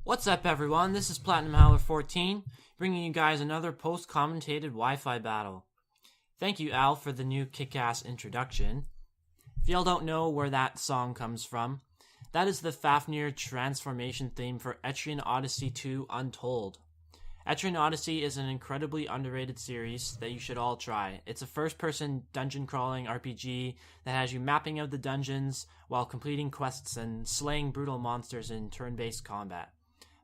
What's up, everyone? This is Platinum Howler 14, bringing you guys another post-commentated Wi-Fi battle. Thank you, Al, for the new kick-ass introduction. If y'all don't know where that song comes from, that is the Fafnir transformation theme for Etrian Odyssey 2 Untold. Etrian Odyssey is an incredibly underrated series that you should all try. It's a first-person dungeon-crawling RPG that has you mapping out the dungeons while completing quests and slaying brutal monsters in turn-based combat.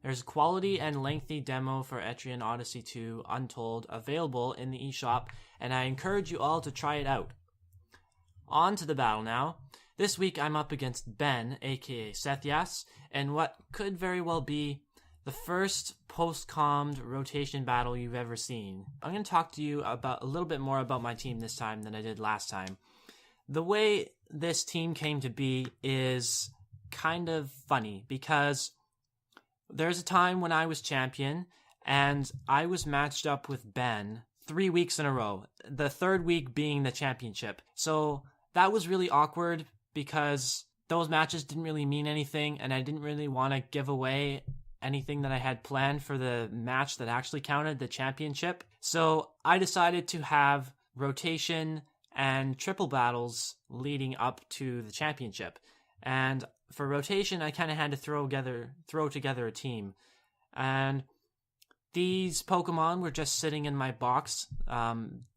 There's a quality and lengthy demo for Etrian Odyssey 2 Untold available in the eShop, and I encourage you all to try it out. On to the battle now. This week I'm up against Ben, aka Sethyas, and what could very well be the first post-commed rotation battle you've ever seen. I'm going to talk to you about a little bit more about my team this time than I did last time. The way this team came to be is kind of funny because there's a time when I was champion and I was matched up with Ben 3 weeks in a row, the third week being the championship. So that was really awkward because those matches didn't really mean anything and I didn't really want to give away anything that I had planned for the match that actually counted, the championship. So I decided to have rotation and triple battles leading up to the championship. And for rotation, I kind of had to throw together a team. And these Pokemon were just sitting in my box.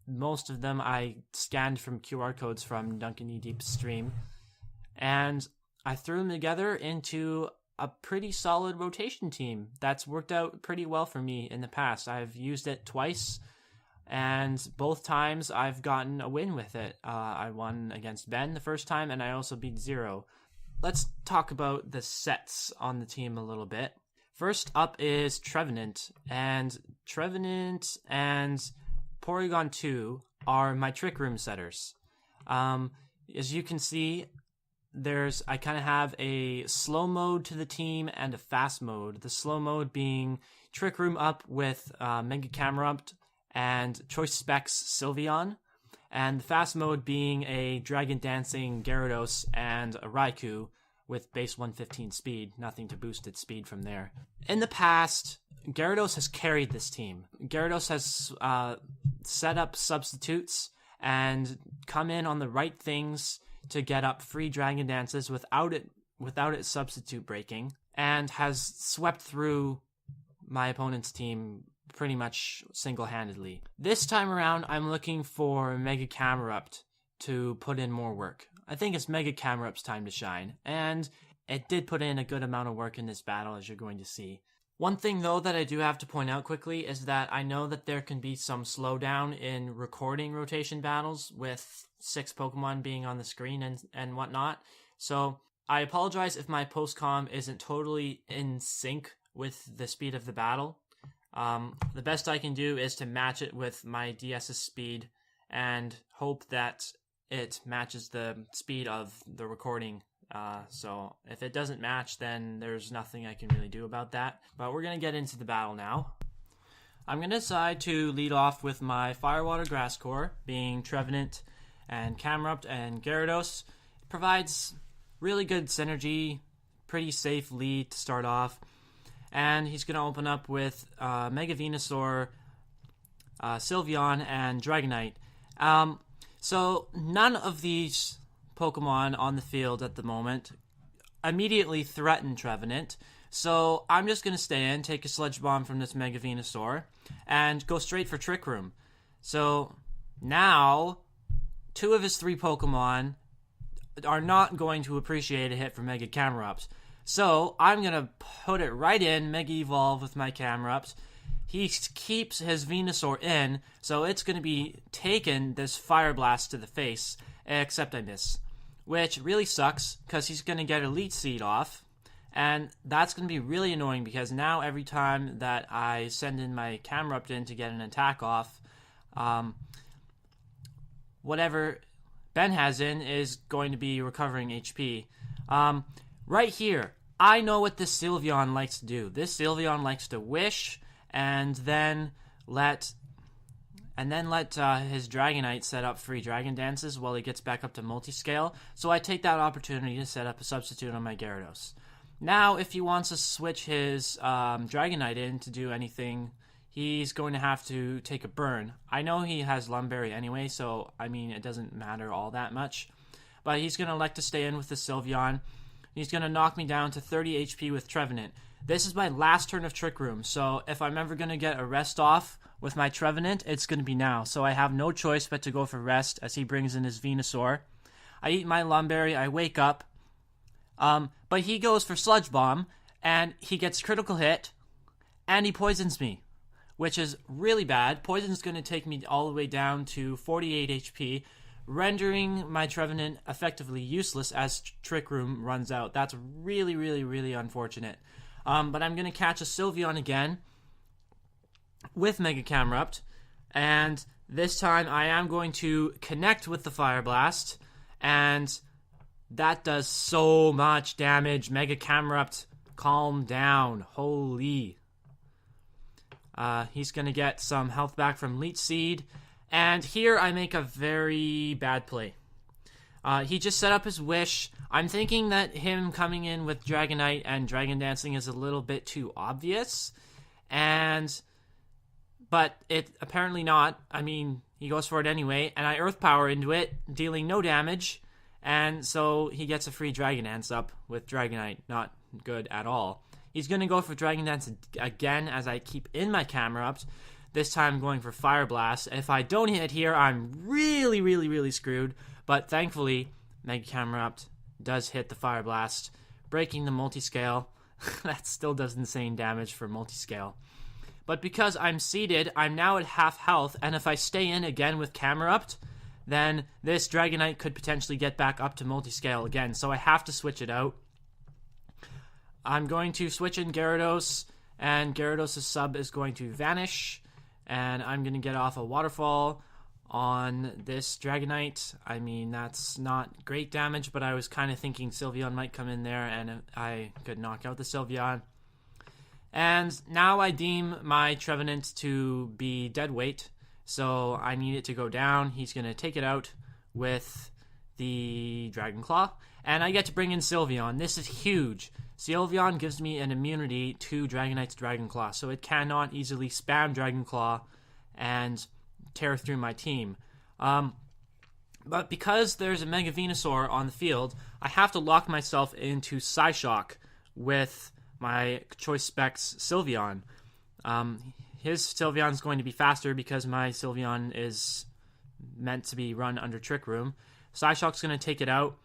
Most of them I scanned from QR codes from Duncan E. Deep's stream. And I threw them together into a pretty solid rotation team that's worked out pretty well for me in the past. I've used it twice, and both times I've gotten a win with it. I won against Ben the first time, and I also beat Zero. Let's talk about the sets on the team a little bit. First up is Trevenant and Porygon 2 are my Trick Room setters. As you can see, I kind of have a slow mode to the team and a fast mode. The slow mode being Trick Room up with Mega Camerupt and Choice Specs Sylveon, and the fast mode being a Dragon Dancing Gyarados and a Raikou with base 115 speed, nothing to boost its speed from there. In the past, Gyarados has carried this team. Gyarados has set up substitutes and come in on the right things to get up free Dragon Dances without it substitute breaking, and has swept through my opponent's team pretty much single-handedly. This time around, I'm looking for Mega Camerupt to put in more work. I think it's Mega Camerupt's time to shine, and it did put in a good amount of work in this battle, as you're going to see. One thing, though, that I do have to point out quickly is that I know that there can be some slowdown in recording rotation battles with 6 Pokemon being on the screen and whatnot. So I apologize if my post-comm isn't totally in sync with the speed of the battle. The best I can do is to match it with my DS's speed and hope that it matches the speed of the recording. So if it doesn't match, then there's nothing I can really do about that. But we're going to get into the battle now. I'm going to decide to lead off with my Firewater Grass Core, being Trevenant and Camerupt and Gyarados. It provides really good synergy, pretty safe lead to start off. And he's going to open up with Mega Venusaur, Sylveon, and Dragonite. So none of these Pokemon on the field at the moment immediately threaten Trevenant. So I'm just going to stay in, take a Sludge Bomb from this Mega Venusaur, and go straight for Trick Room. So now 2 of his 3 Pokemon are not going to appreciate a hit from Mega Camerupt. So I'm going to put it right in, Mega Evolve with my Camerupt. He keeps his Venusaur in, so it's going to be taking this Fire Blast to the face, except I miss. Which really sucks, because he's going to get Elite Seed off, and that's going to be really annoying, because now every time that I send in my Camerupt in to get an attack off, whatever Ben has in is going to be recovering HP. Right here, I know what this Sylveon likes to do. This Sylveon likes to wish, and then let his Dragonite set up free Dragon Dances while he gets back up to multi-scale. So I take that opportunity to set up a substitute on my Gyarados. Now, if he wants to switch his Dragonite in to do anything, he's going to have to take a burn. I know he has Lumberry anyway, so, I mean, it doesn't matter all that much. But he's going to elect to stay in with the Sylveon. He's going to knock me down to 30 HP with Trevenant. This is my last turn of Trick Room, so if I'm ever going to get a rest off with my Trevenant, it's going to be now. So I have no choice but to go for rest as he brings in his Venusaur. I eat my Lumberry, I wake up, but he goes for Sludge Bomb, and he gets critical hit, and he poisons me, which is really bad. Poison's going to take me all the way down to 48 HP, rendering my Trevenant effectively useless as Trick Room runs out. That's really, really, really unfortunate. But I'm going to catch a Sylveon again with Mega Camerupt, and this time I am going to connect with the Fire Blast, and that does so much damage. Mega Camerupt, calm down. Holy. He's going to get some health back from Leech Seed, and here I make a very bad play. He just set up his Wish. I'm thinking that him coming in with Dragonite and Dragon Dancing is a little bit too obvious, but it apparently not. I mean, he goes for it anyway, and I Earth Power into it, dealing no damage, and so he gets a free Dragon Dance up with Dragonite. Not good at all. He's going to go for Dragon Dance again as I keep in my Camerupt, this time going for Fire Blast. If I don't hit here, I'm really, really, really screwed, but thankfully, Mega Camerupt does hit the Fire Blast, breaking the Multiscale. That still does insane damage for Multiscale. But because I'm seeded, I'm now at half health, and if I stay in again with Camerupt, then this Dragonite could potentially get back up to Multiscale again, so I have to switch it out. I'm going to switch in Gyarados, and Gyarados' sub is going to vanish, and I'm going to get off a Waterfall on this Dragonite. I mean, that's not great damage, but I was kind of thinking Sylveon might come in there, and I could knock out the Sylveon. And now I deem my Trevenant to be dead weight, so I need it to go down. He's going to take it out with the Dragon Claw, and I get to bring in Sylveon. This is huge. Sylveon gives me an immunity to Dragonite's Dragon Claw, so it cannot easily spam Dragon Claw and tear through my team. But because there's a Mega Venusaur on the field, I have to lock myself into Psyshock with my Choice Specs Sylveon. His Sylveon is going to be faster because my Sylveon is meant to be run under Trick Room. Psyshock's going to take it out.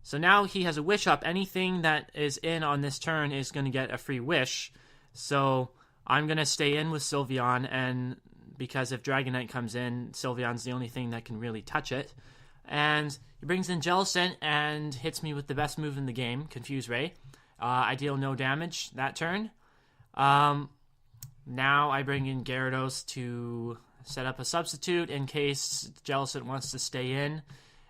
So now he has a Wish up. Anything that is in on this turn is going to get a free Wish. So I'm going to stay in with Sylveon, and because if Dragonite comes in, Sylveon's the only thing that can really touch it. And he brings in Jellicent and hits me with the best move in the game, Confuse Ray. I deal no damage that turn. Now I bring in Gyarados to set up a substitute in case Jellicent wants to stay in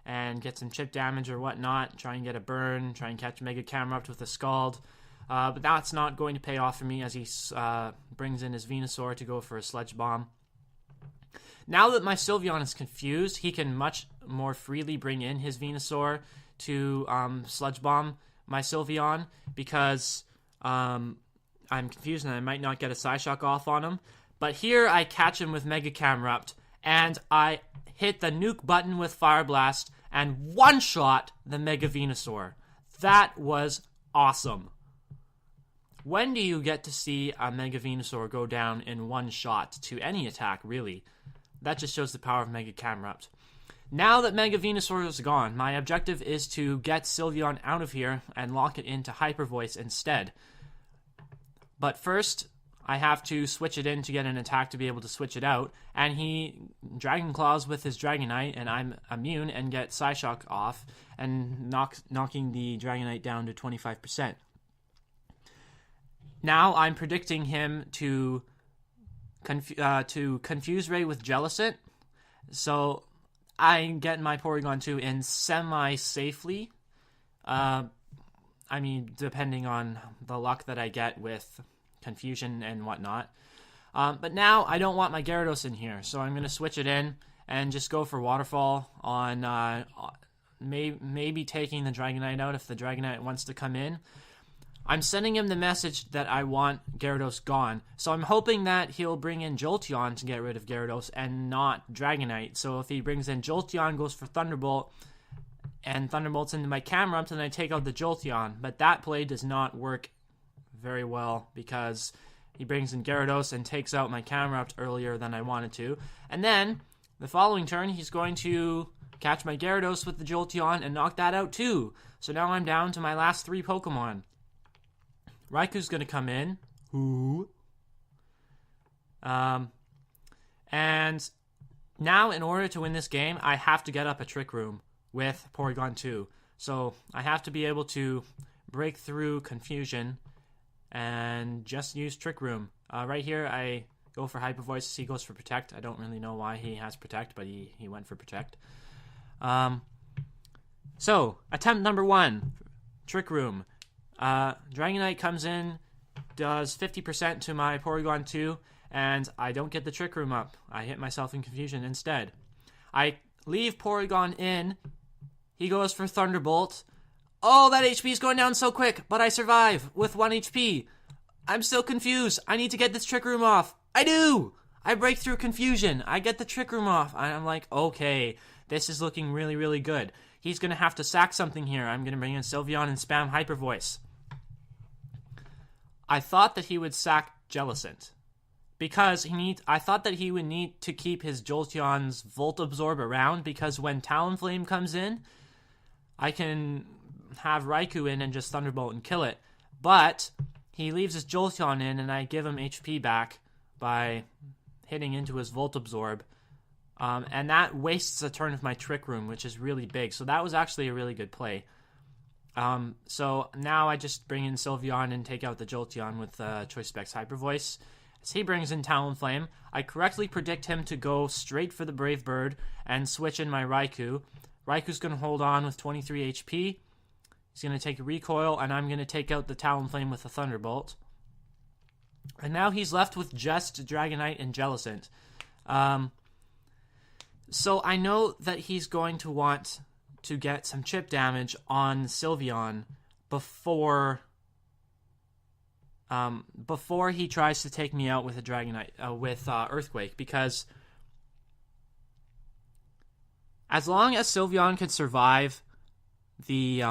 and get some chip damage or whatnot, try and get a burn, try and catch Mega Camerupt with a Scald. But that's not going to pay off for me as he brings in his Venusaur to go for a Sludge Bomb. Now that my Sylveon is confused, he can much more freely bring in his Venusaur to Sludge Bomb my Sylveon because I'm confused and I might not get a Psyshock off on him. But here I catch him with Mega Camerupt, and I hit the nuke button with Fire Blast and one-shot the Mega Venusaur. That was awesome. When do you get to see a Mega Venusaur go down in one shot to any attack, really? That just shows the power of Mega Camerupt. Now that Mega Venusaur is gone, my objective is to get Sylveon out of here and lock it into Hyper Voice instead. But first, I have to switch it in to get an attack to be able to switch it out, and he Dragon Claws with his Dragonite, and I'm immune and get Psyshock off, and knocking the Dragonite down to 25%. Now I'm predicting him to Confuse Ray with Jellicent, so I get my Porygon 2 in semi-safely. I mean, depending on the luck that I get with confusion and whatnot. But now I don't want my Gyarados in here, so I'm going to switch it in and just go for Waterfall on maybe taking the Dragonite out if the Dragonite wants to come in. I'm sending him the message that I want Gyarados gone. So I'm hoping that he'll bring in Jolteon to get rid of Gyarados and not Dragonite. So if he brings in Jolteon, goes for Thunderbolt, and Thunderbolt's into my Camerupt, then I take out the Jolteon. But that play does not work very well because he brings in Gyarados and takes out my Camerupt earlier than I wanted to. And then, the following turn, he's going to catch my Gyarados with the Jolteon and knock that out too. So now I'm down to my last 3 Pokemon. Raiku's going to come in. Ooh. And now, in order to win this game, I have to get up a Trick Room with Porygon 2. So I have to be able to break through Confusion and just use Trick Room. Right here, I go for Hyper Voice. He goes for Protect. I don't really know why he has Protect, but he went for Protect. So, attempt number 1, Trick Room. Dragonite comes in, does 50% to my Porygon 2, and I don't get the Trick Room up. I hit myself in Confusion instead. I leave Porygon in. He goes for Thunderbolt. Oh, that HP is going down so quick, but I survive with 1 HP. I'm still confused. I need to get this Trick Room off. I do! I break through Confusion. I get the Trick Room off. I'm like, okay, this is looking really, really good. He's going to have to sack something here. I'm going to bring in Sylveon and spam Hyper Voice. I thought that he would sack Jellicent because I thought that he would need to keep his Jolteon's Volt Absorb around because when Talonflame comes in, I can have Raikou in and just Thunderbolt and kill it. But he leaves his Jolteon in and I give him HP back by hitting into his Volt Absorb. And that wastes a turn of my Trick Room, which is really big. So that was actually a really good play. So now I just bring in Sylveon and take out the Jolteon with Choice Specs Hyper Voice. As he brings in Talonflame, I correctly predict him to go straight for the Brave Bird and switch in my Raikou. Raiku's going to hold on with 23 HP. He's going to take a Recoil, and I'm going to take out the Talonflame with a Thunderbolt. And now he's left with just Dragonite and Jellicent. So I know that he's going to want to get some chip damage on Sylveon before he tries to take me out with a Dragonite, with Earthquake, because as long as Sylveon could survive the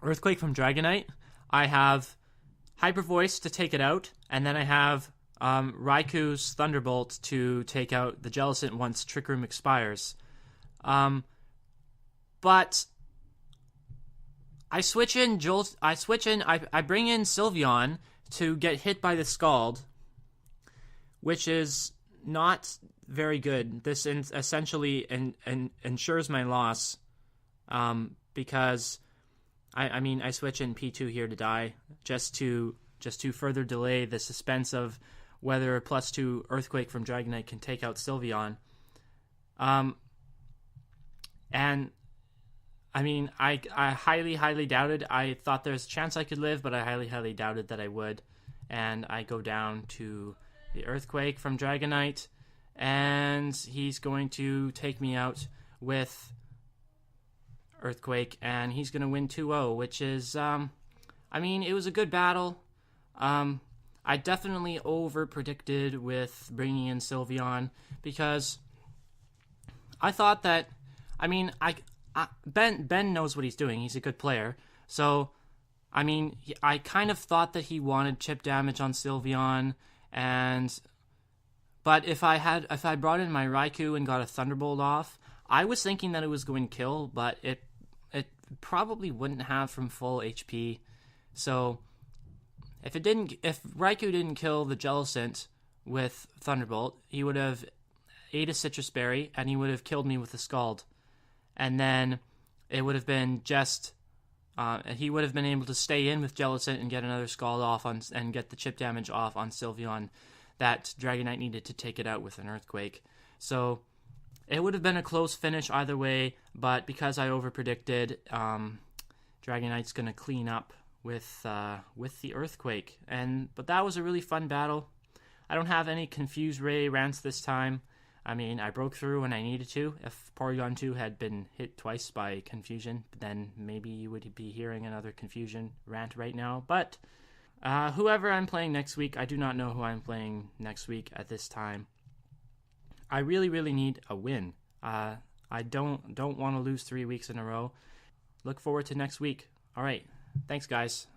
Earthquake from Dragonite, I have Hyper Voice to take it out, and then I have Raiku's Thunderbolt to take out the Jellicent once Trick Room expires. But I switch in I bring in Sylveon to get hit by the Scald, which is not very good. This essentially ensures my loss, because I switch in P2 here to die just to further delay the suspense of whether a +2 Earthquake from Dragonite can take out Sylveon. And I highly, highly doubted. I thought there's a chance I could live, but I highly, highly doubted that I would. And I go down to the Earthquake from Dragonite, and he's going to take me out with Earthquake, and he's going to win 2-0, which is, it was a good battle. I definitely over-predicted with bringing in Sylveon, because I thought that, Ben knows what he's doing. He's a good player. So, I kind of thought that he wanted chip damage on Sylveon, but if I brought in my Raikou and got a Thunderbolt off, I was thinking that it was going to kill, but it probably wouldn't have from full HP. So, if Raikou didn't kill the Jellicent with Thunderbolt, he would have ate a Citrus Berry, and he would have killed me with a Scald. And then it would have been he would have been able to stay in with Jellicent and get another Scald off and get the chip damage off on Sylveon that Dragonite needed to take it out with an Earthquake. So it would have been a close finish either way, but because I overpredicted, Dragonite's going to clean up with the Earthquake. But that was a really fun battle. I don't have any Confuse Ray rants this time. I mean, I broke through when I needed to. If Porygon 2 had been hit twice by Confusion, then maybe you would be hearing another Confusion rant right now. But whoever I'm playing next week, I do not know who I'm playing next week at this time. I really, really need a win. I don't want to lose 3 weeks in a row. Look forward to next week. All right. Thanks, guys.